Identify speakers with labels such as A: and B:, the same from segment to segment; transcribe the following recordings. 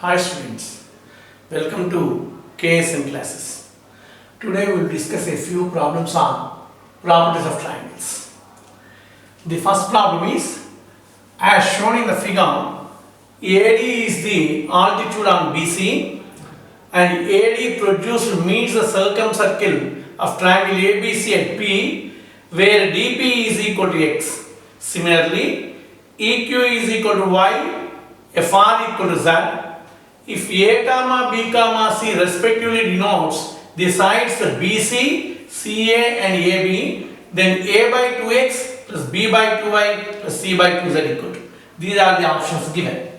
A: Hi students, welcome to KSM classes. Today we will discuss a few problems on properties of triangles. The first problem is, as shown in the figure, AD is the altitude on BC and AD produced meets the circumcircle of triangle ABC at P where DP is equal to X. Similarly, EQ is equal to Y, FR equal to Z. If A comma B comma C respectively denotes the sides BC, CA and AB, then A by 2x plus B by 2y plus C by 2z equal to. These are the options given.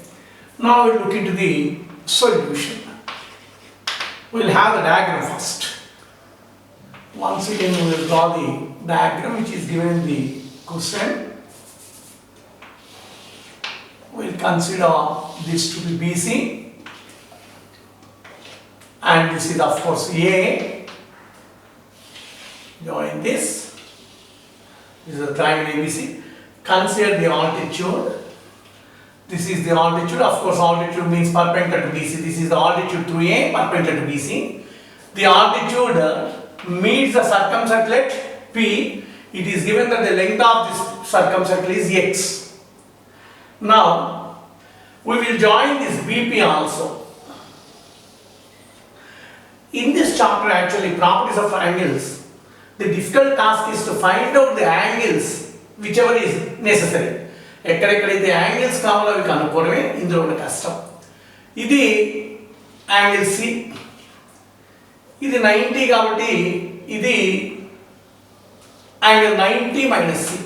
A: Now we will look into the solution. We will have the diagram first. Once again we will draw the diagram which is given in the question. We will consider this to be BC. And this is of course A. Join this. This is the triangle ABC. Consider the altitude. This is the altitude. Of course, altitude means perpendicular to BC. This is the altitude through A, perpendicular to BC. The altitude meets the circumcircle at P. It is given that the length of this circumcircle is X. Now, we will join this BP also. In this chapter, actually, properties of triangles, the difficult task is to find out the angles whichever is necessary. ఎక్కడెక్కడైతే angles కావాలో అవి కనుక్కోవడమే ఇందులో ఉన్న కష్టం. ఇది angle C, ఇది 90 కాబట్టి ఇది angle 90 minus C,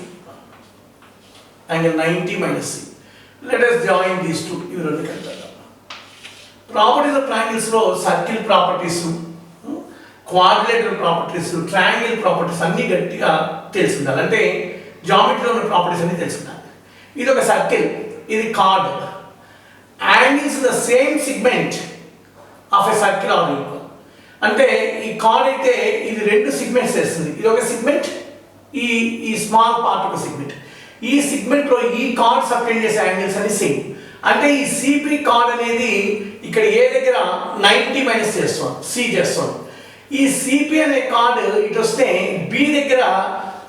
A: angle 90 minus C. Let us join these two. ఇవి రెండు కలిపేద్దాం. ప్రాపర్టీస్ ఆఫ్ ట్రయాంగిల్స్ లో circle properties, quadrilateral properties, triangle properties అన్ని గట్టిగా తెలిసి ఉండాలి. అంటే జామెట్రీలో ఉన్న ప్రాపర్టీస్ అన్ని తెలిసి ఉండాలి. ఇది ఒక సర్కిల్, ఇది chord. Angles the same segment of a circle are equal. అంటే ఈ కార్డ్ అయితే ఇది రెండు సిగ్మెంట్స్ వేస్తుంది. ఇది ఒక సిగ్మెంట్, ఈ స్మాల్ పార్ట్ ఒక సిగ్మెంట్. ఈ సిగ్మెంట్ లో ఈ కార్డ్ సబ్టెండ్ చేసే యాంగిల్స్ అని సేమ్. అంటే ఈ సిపి కార్డ్ అనేది ఇక్కడ ఏ దగ్గర 90 మైనస్ చేస్తాం, సి చేస్తాం. ఈ సిపి అనే కార్డ్ ఇటు వస్తే బి దగ్గర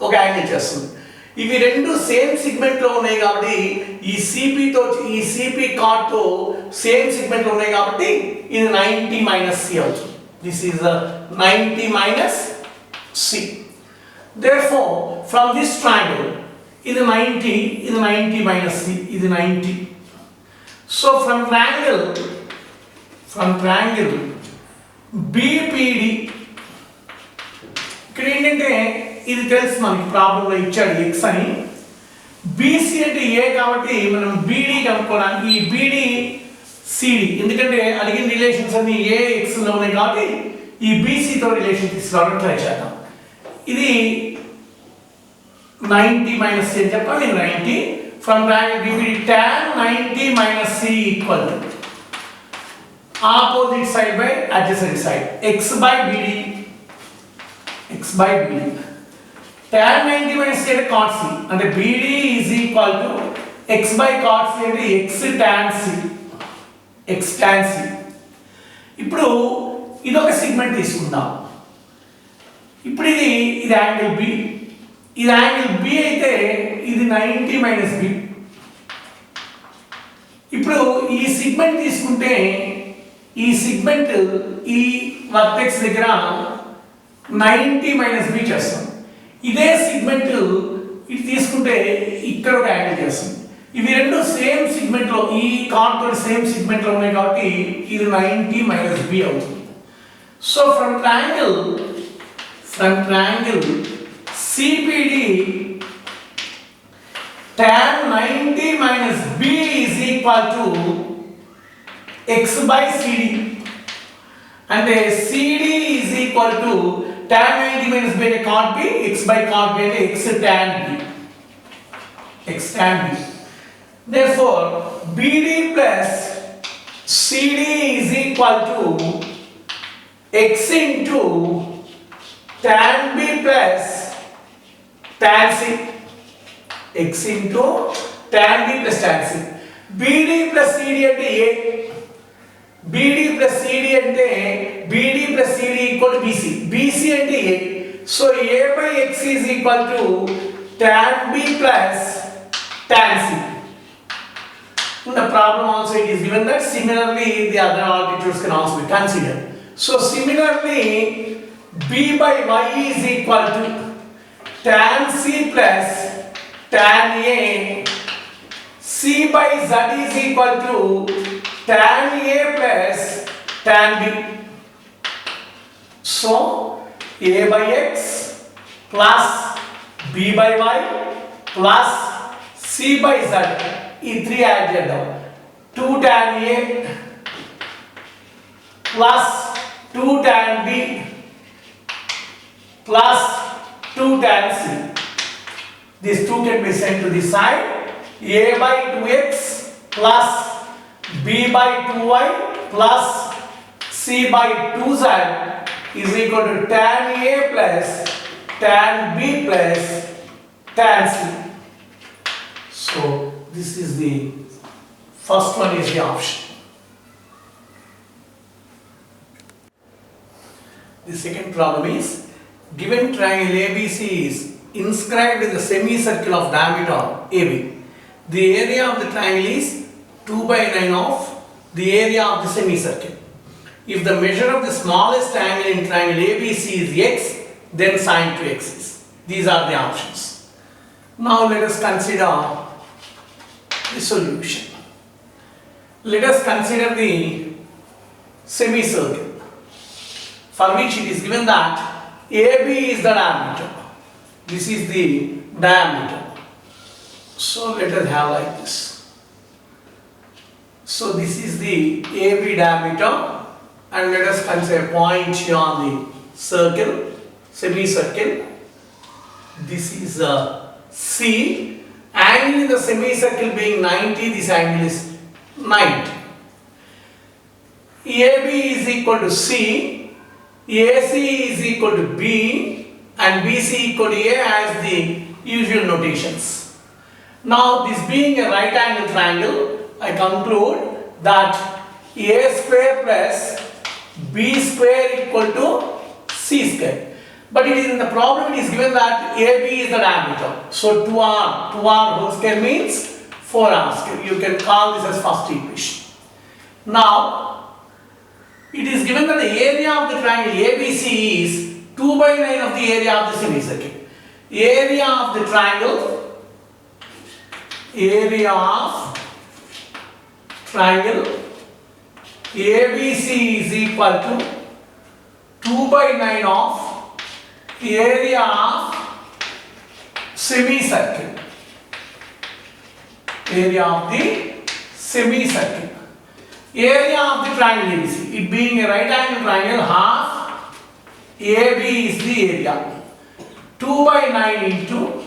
A: ఒక యాంగిల్ చేస్తుంది. ఇవి రెండు సేమ్ సిగ్మెంట్ లో ఉన్నాయి కాబట్టి ఈ సిపితో ఈ సిపి కార్డ్ తో సేమ్ సిగ్మెంట్ లో ఉన్నాయి కాబట్టి ఇది 90 మైనస్ సి అవుతుంది. This is 90 minus C. Therefore from this triangle ఇది 90, ఇది 90 మైనస్ సి, ఇది 90. సో ఫ్రమ్ ట్రయాంగిల్ BPD ఇక్కడ ఏంటంటే ఇది తెలుసు మనకి, ప్రాబ్లంలో ఇచ్చాడు X అని. BC అంటే A కాబట్టి మనం BD కనుక్కోవడానికి ఈ BD CD, ఎందుకంటే అడిగిన రిలేషన్స్ అన్ని AX లో ఉన్నాయి కాబట్టి ఈ BC తో రిలేషన్ తీసుకురావడానికి ట్రై చేద్దాం. ఇది 90 మైనస్ C అని చెప్పాలి. 90 from triangle BPD tan 90 minus C equal opposite side by adjacent side, X by BD, X by BD. Tan 90 minus C అంటే cot C, అంటే BD is equal to X by cot C అంటే X tan C, X tan C. ఇప్పుడు ఇది ఒక segment తీసుకుందాం. ఇప్పుడు ఇది angle B, ఇది యాంగిల్ B అయితే ఇది 90 మైనస్ B. ఇప్పుడు ఈ సిగ్మెంట్ తీసుకుంటే ఈ సిగ్మెంట్ ఈ వర్టెక్స్ దగ్గర 90 మైనస్ B చేస్తాం. ఇదే సిగ్మెంట్ ఇది తీసుకుంటే ఇక్కడ ఒక యాంగిల్ చేస్తుంది. ఇవి రెండు సేమ్ సిగ్మెంట్ లో, ఈ కార్డ్ తో సేమ్ సిగ్మెంట్ లో ఉన్నాయి కాబట్టి ఇది 90 మైనస్ B అవుతుంది. So from triangle CPD tan 90 minus B is equal to X by CD. And CD is equal to tan 90 minus B అంటే cot B, X by cot B అంటే X tan B, X tan B. Therefore BD plus CD is equal to X into tan B plus tan C, X into tan B plus tan C. BD plus CD అంటే A. BD plus CD ante BD plus CD equal to BC. BC ante A. So A by X is equal to tan B plus tan C. In the problem also it is given that similarly the other altitudes can also be considered. So similarly B by Y is equal to tan C plus tan A. C by Z is equal to tan A plus tan B. So A by X plus B by Y plus C by Z. ఈ 3 add చేద్దాం. 2 tan A plus 2 tan B plus 2 tan C. These 2 can be sent to the side. A by 2x plus B by 2y plus C by 2z is equal to tan A plus tan B plus tan C. So this is the first one is the option. The second problem is given triangle ABC is inscribed in the semicircle of diameter AB. The area of the triangle is 2 by 9 of the area of the semicircle. If the measure of the smallest angle in triangle ABC is x, then sin 2x is. These are the options. Now let us consider the solution. Let us consider the semicircle, for which it is given that AB is the diameter. This is the diameter. So let us have like this. So this is the AB diameter, and let us consider a point here on the circle, semicircle. This is C. Angle in the semicircle being 90, this angle is 90. AB is equal to C, AC is equal to B, and BC equal to A as the usual notations. Now this being a right angle triangle, I conclude that A square plus B square equal to C square. But it is in the problem it is given that AB is the diameter. So 2R whole square means 4R square. You can call this as first equation. Now it is given that the area of the triangle ABC is 2 by 9 of the area of the semicircle. Area of the triangle ABC is equal to 2 by 9 of area of semicircle. Area of the semicircle. Area of the triangle ABC. It being a right angle triangle, half AB is the area. 2 by 9 into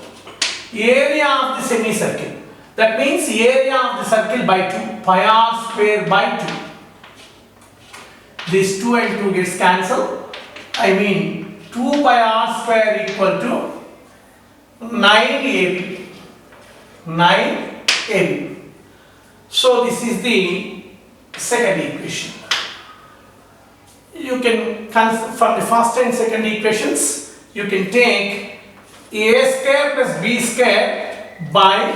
A: area of the semicircle. That means area of the circle by 2. Pi r square by 2. This 2 and 2 gets cancelled. I mean 2 pi r square equal to 9AB. 9AB. So this is the second equation. You can, from the first and second equations, you can take A square plus B square by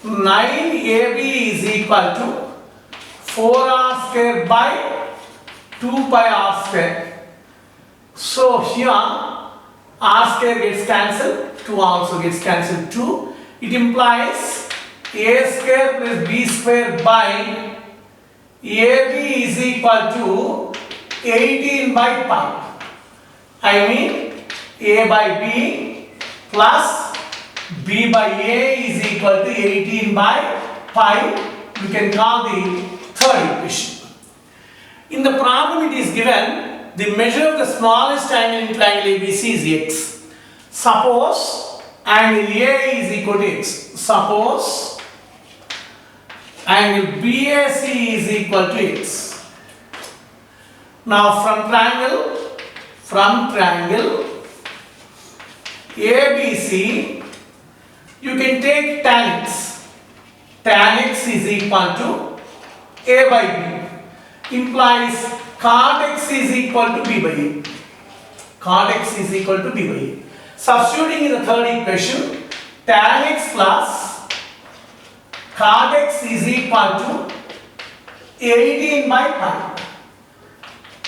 A: 9AB is equal to 4R square by 2 pi r square. So here r square gets cancelled, 2 also gets cancelled, 2. It implies A square plus B square by AB is equal to 18 by pi. I mean A by B plus B by A is equal to 18 by pi. You can call the third equation. In the problem it is given the measure of the smallest angle in triangle ABC is x. Suppose angle A is equal to x. Suppose angle BAC is equal to x. Now from triangle ABC, you can take tan x. Tan x is equal to A by B. implies cot x is equal to b by a. Cot x is equal to b by a. Substituting in the third equation, tan x plus cot x is equal to 18 by pi.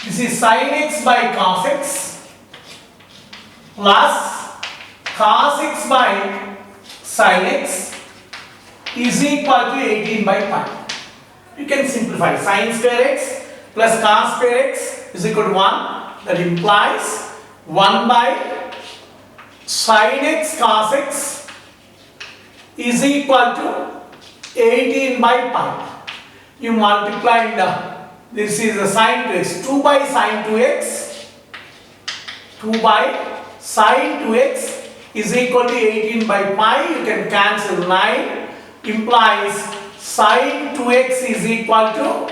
A: This is sin x by cos x plus cos x by sin x is equal to 18 by pi. You can simplify. Sin square x plus cos square x is equal to 1. That implies 1 by sin x cos x is equal to 18 by pi. You multiply this is the sin 2x. 2 by sin 2x. 2 by sin 2x is equal to 18 by pi. You can cancel 9. Implies sin 2x is equal to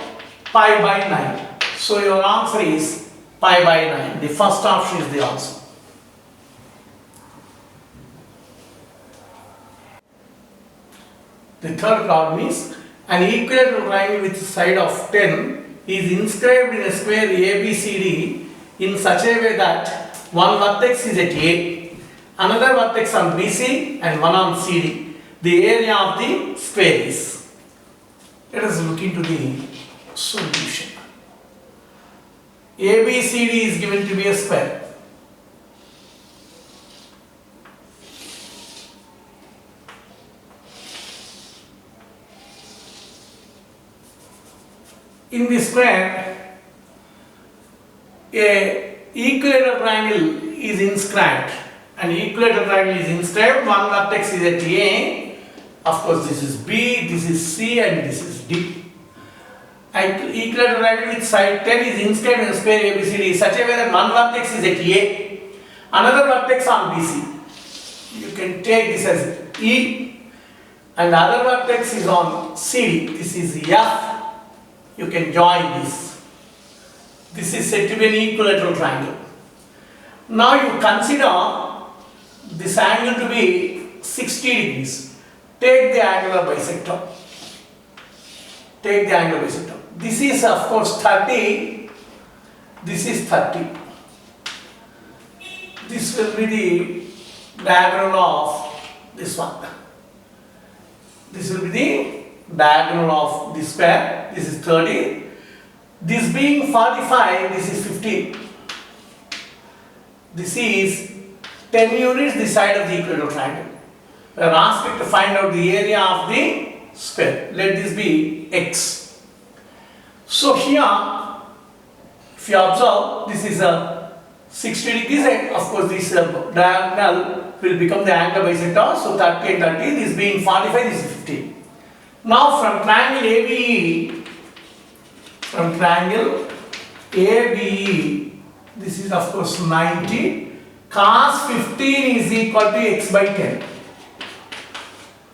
A: pi by 9. So your answer is pi by 9. The first option is the answer. The third problem is an equilateral triangle with side of 10 is inscribed in a square ABCD in such a way that one vertex is at A, another vertex on BC and one on CD. The area of the square is. Let us look into the solution. ABCD is given to be a square. In the square, a equilateral triangle is inscribed. An equilateral triangle is inscribed. One vertex is at A. Of course, this is B, this is C, and this is D. An equilateral triangle with side 10 is inscribed in the square ABCD such a way that one vertex is at A, another vertex on BC. You can take this as E, and the other vertex is on CD. This is F. You can join this. This is said to be an equilateral triangle. Now you consider this angle to be 60 degrees. Take the angular bisector. Take the angular bisector. This is of course 30. This is 30. This will be the diagonal of this one. This will be the diagonal of this square. This is 30. This being 45, this is 15. This is 10 units the side of the equilateral triangle. We are asked to find out the area of the square. Let this be x. So here, if you observe, this is a 60 degrees, and of course this diagonal will become the angle bisector. So 30 and 30, this being 45, this is 15. Now from triangle ABE, this is of course 90. Cos 15 is equal to x by 10.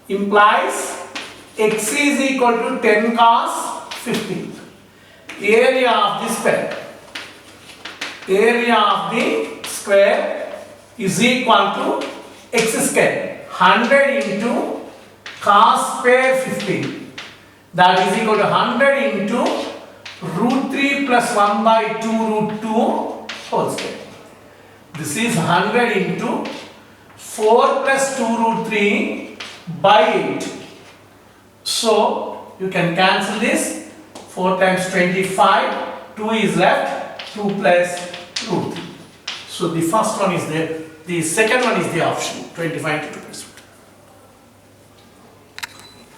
A: Implies x is equal to 10 cos 15. Area of the square is equal to x square. 100 into cos square 15. That is equal to 100 into root 3 plus 1 by 2 root 2 whole square. This is 100 into 4 plus 2 root 3 by 8. So you can cancel this. 4 times 25, 2 is left, 2 plus root 3. So the first one is there. The second one is the option, 25 to 2 plus 1.